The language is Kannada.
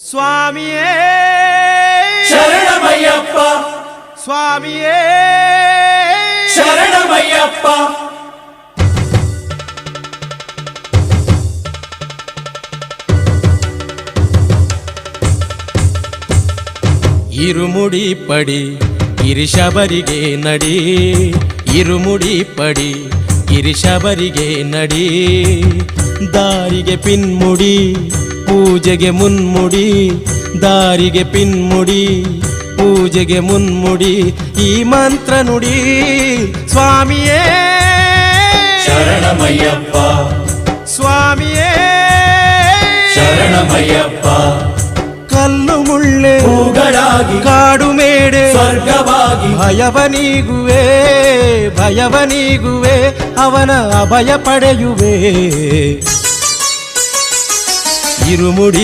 ಸ್ವಾಮಿಯೇ ಶರಣಮಯ್ಯಪ್ಪ ಸ್ವಾಮಿಯೇ ಶರಣಮಯ್ಯಪ್ಪ ಇರುಮುಡಿ ಪಡಿ ಗಿರಿಶಬರಿಗೆ ನಡಿ ಇರುಮುಡಿ ಪಡಿ ಗಿರಿಶಬರಿಗೆ ನಡಿ ದಾರಿಗೆ ಪಿನ್ಮುಡಿ ಪೂಜೆಗೆ ಮುನ್ಮುಡಿ ದಾರಿಗೆ ಪಿನ್ಮುಡಿ ಪೂಜೆಗೆ ಮುನ್ಮುಡಿ ಈ ಮಂತ್ರ ನುಡಿ ಸ್ವಾಮಿಯೇ ಶರಣಮಯ್ಯಪ್ಪ ಸ್ವಾಮಿಯೇ ಶರಣಮಯ್ಯಪ್ಪ ಕಲ್ಲು ಮುಳ್ಳೆ ಹೂಗಳಾಗಿ ಕಾಡು ಮೇಡೆ ಸ್ವರ್ಗವಾಗಿ ಭಯವನೀಗುವೆ ಅವನ ಅಭಯ ಪಡೆಯುವೆ ಇರುಮುಡಿ